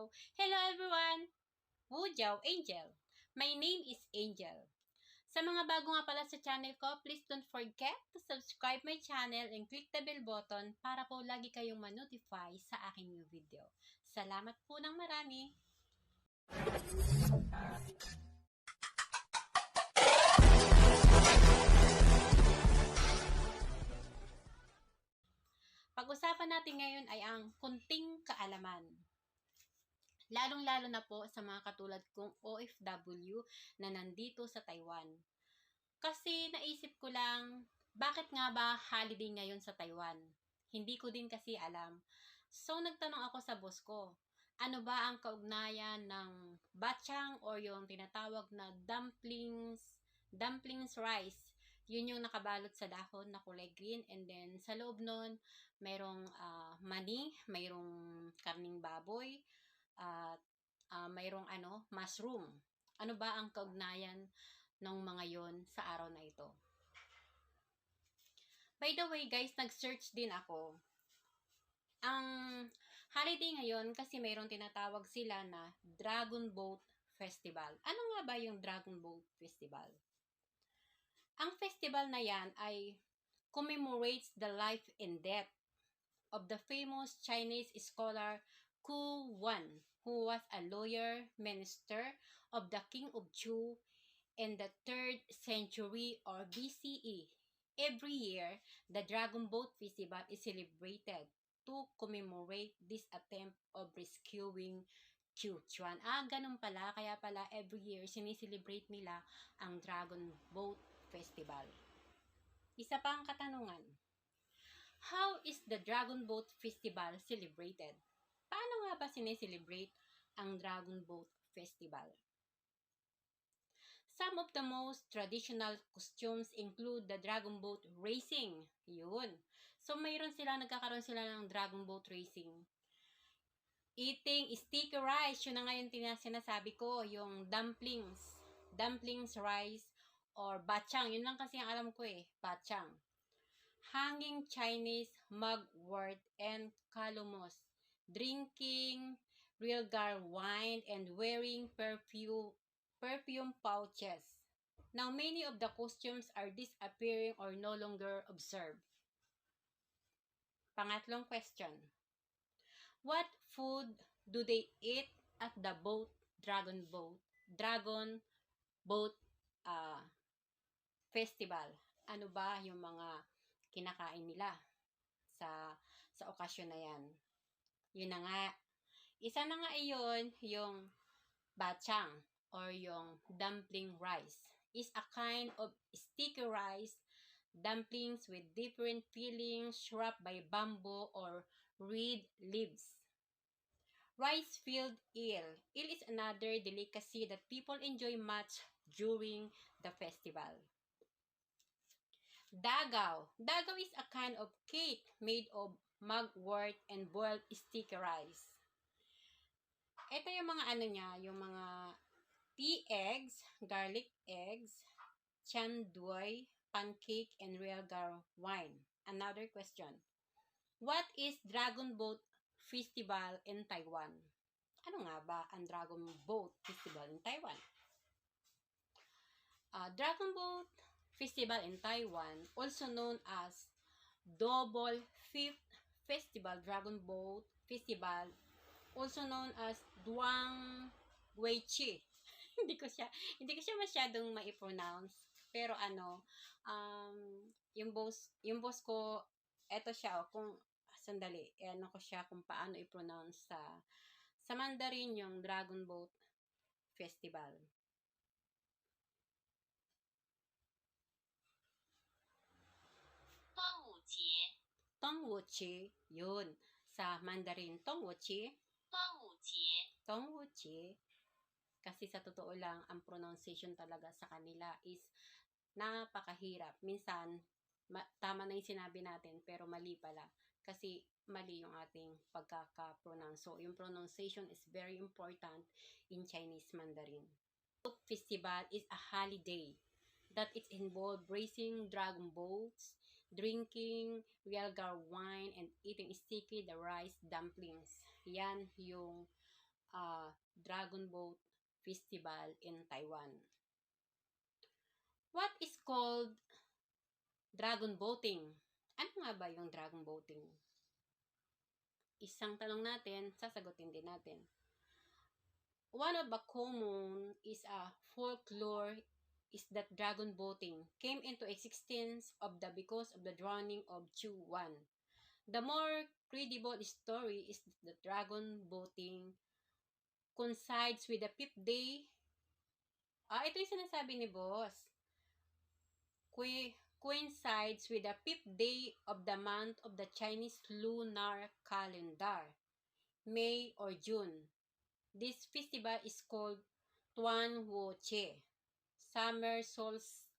video. Hello everyone! Wujiao Angel. My name is Angel. Sa mga bago nga pala sa channel ko, please don't forget to subscribe my channel and click the bell button para po lagi kayong ma-notify sa aking new video. Salamat po ng marami! Pag-usapan natin ngayon ay ang kunting kaalaman. Lalong-lalo na po sa mga katulad kong OFW na nandito sa Taiwan. Kasi naisip ko lang, bakit nga ba holiday ngayon sa Taiwan? Hindi ko din kasi alam. So nagtanong ako sa boss ko, ano ba ang kaugnayan ng bachang or yung tinatawag na dumplings rice? Yun yung nakabalot sa dahon na kulay green, and then sa loob nun, mayroong mani, mayroong karning baboy, at mayroong mushroom. Ano ba ang kaugnayan ng mga yon sa araw na ito? By the way guys, nag-search din ako. Ang holiday ngayon kasi mayroong tinatawag sila na Dragon Boat Festival. Ano nga ba yung Dragon Boat Festival? Ang festival na yan ay commemorates the life and death of the famous Chinese scholar Ku Wan, who was a lawyer minister of the King of Chu in the 3rd century or BCE. Every year, the Dragon Boat Festival is celebrated to commemorate this attempt of rescuing Chu Chuan. Ganun pala. Kaya pala every year, sineselebrate nila ang Dragon Boat Festival. Isa pang katanungan. How is the Dragon Boat Festival celebrated? Paano nga ba sineselebrate ang Dragon Boat Festival? Some of the most traditional costumes include the Dragon Boat Racing. Yun. So, nagkakaroon sila ng Dragon Boat Racing. Eating sticky rice. Yun na nga yung sinasabi ko, yung dumplings. Dumplings rice or bachang. Yun lang kasi ang alam ko bachang. Hanging Chinese mugwort and kalumos. Drinking realgar wine and wearing perfume pouches. Now, many of the costumes are disappearing or no longer observed. Pangatlong question. What food do they eat at the Dragon Boat Festival? Ano ba yung mga kinakain nila sa okasyon na yan? Yun na nga. Isa na nga iyon, yung bachang or yung dumpling rice is a kind of sticky rice dumplings with different fillings wrapped by bamboo or reed leaves. Rice-filled eel. Eel is another delicacy that people enjoy much during the festival. Dagaw. Dagaw is a kind of cake made of mugwort and boiled sticky rice. Ito yung mga yung mga tea eggs, garlic eggs, chandoy, pancake, and realgar wine. Another question. What is Dragon Boat Festival in Taiwan? Ano nga ba ang Dragon Boat Festival in Taiwan? Dragon Boat Festival in Taiwan, also known as Double Fifth Festival, Dragon Boat Festival, also known as Duang Weichi. hindi ko siya masyadong mai-pronounce. Pero yung boss ko, eto siya, kung sandali, ko siya kung paano i-pronounce sa Mandarin yung Dragon Boat Festival. Tongwuchi, yun. Sa Mandarin, Tongwuchi. Tongwuchi. Kasi sa totoo lang, ang pronunciation talaga sa kanila is napakahirap. Minsan, tama na yung sinabi natin, pero mali pala. Kasi mali yung ating pagkaka-pronounce. So, yung pronunciation is very important in Chinese Mandarin. Boat Festival is a holiday that it involved racing dragon boats, drinking realgar wine, and eating sticky the rice dumplings. Yan yung Dragon Boat Festival in Taiwan. What is called dragon boating? Ano nga ba yung dragon boating? Isang tanong natin, sasagutin din natin. One of the common is a folklore is that dragon boating came into existence because of the drowning of Chu-Wan. The more credible story is that the dragon boating coincides with the 5th day. Ito yung sinasabi ni boss. Coincides with the 5th day of the month of the Chinese lunar calendar, May or June. This festival is called Tuan Wo Che, Summer Solstice.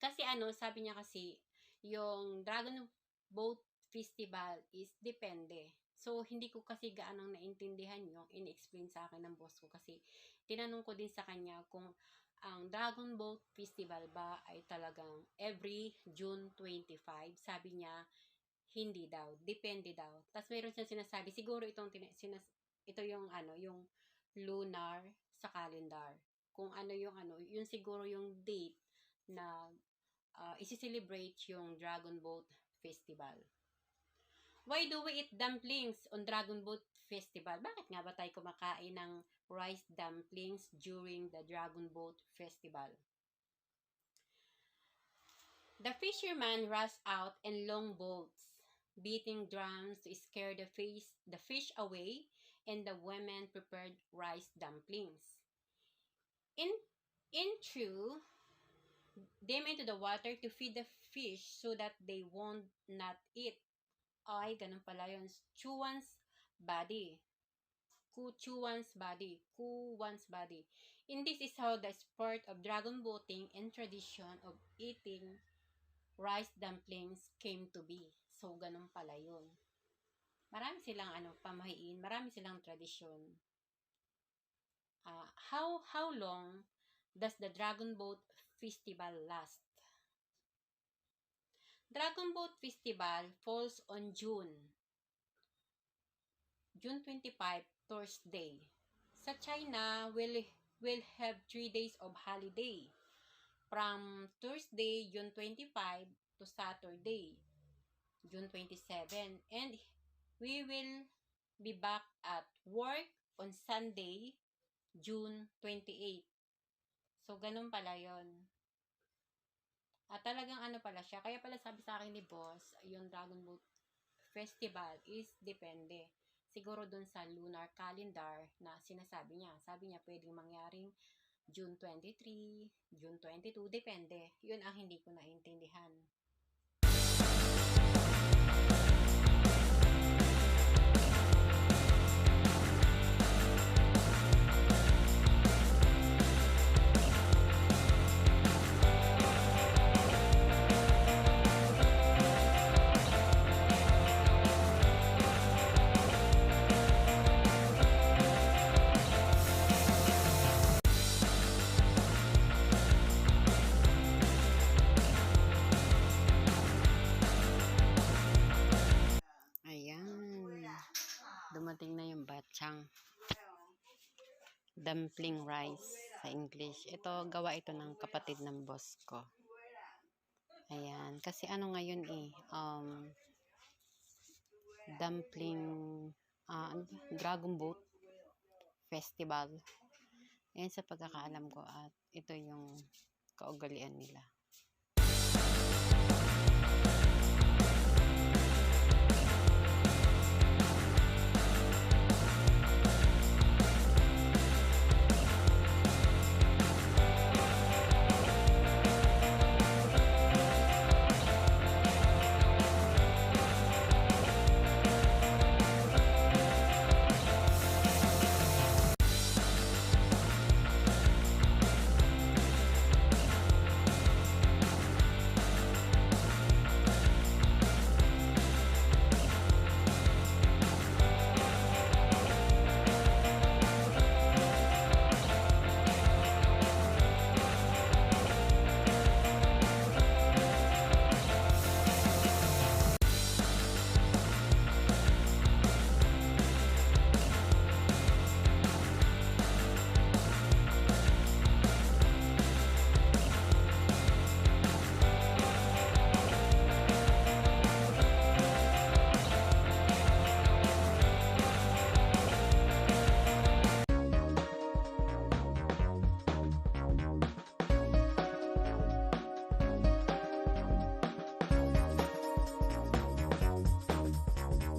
Kasi sabi niya kasi, yung Dragon Boat Festival is depende. So, hindi ko kasi gaanong naintindihan yung in-explain sa akin ng boss ko kasi tinanong ko din sa kanya kung ang Dragon Boat Festival ba ay talagang every June 25. Sabi niya, hindi daw. Depende daw. Tapos mayroon siyang sinasabi, siguro ito yung yung lunar sa calendar. Kung yun siguro yung date na isi-celebrate yung Dragon Boat Festival. Why do we eat dumplings on Dragon Boat Festival? Bakit nga ba tayo kumakain ng rice dumplings during the Dragon Boat Festival? The fishermen rush out in long boats, beating drums to scare the fish away, and the women prepared rice dumplings. In true, them into the water to feed the fish so that they won't not eat. Ay, ganun pala yun. Chuwan's body. Chuwan's body. And this is how the sport of dragon boating and tradition of eating rice dumplings came to be. So, ganun pala yun. Marami silang pamahiin, marami silang tradisyon. How long does the Dragon Boat Festival last? Dragon Boat Festival falls on June 25, Thursday. Sa China, will have 3 days of holiday from Thursday, June 25 to Saturday, June 27. And we will be back at work on Sunday, June 28. So, ganun pala yon. At talagang pala siya. Kaya pala sabi sa akin ni boss, yung Dragon Boat Festival is depende. Siguro dun sa lunar calendar na sinasabi niya. Sabi niya pwedeng mangyaring June 23, June 22, depende. Yun ang hindi ko naintindihan. Dumating na yung batchang dumpling rice sa English. Ito, gawa ito ng kapatid ng boss ko. Ayan. Kasi ngayon dumpling Dragon Boat Festival. Ayan sa pagkakaalam ko at ito yung kaugalian nila.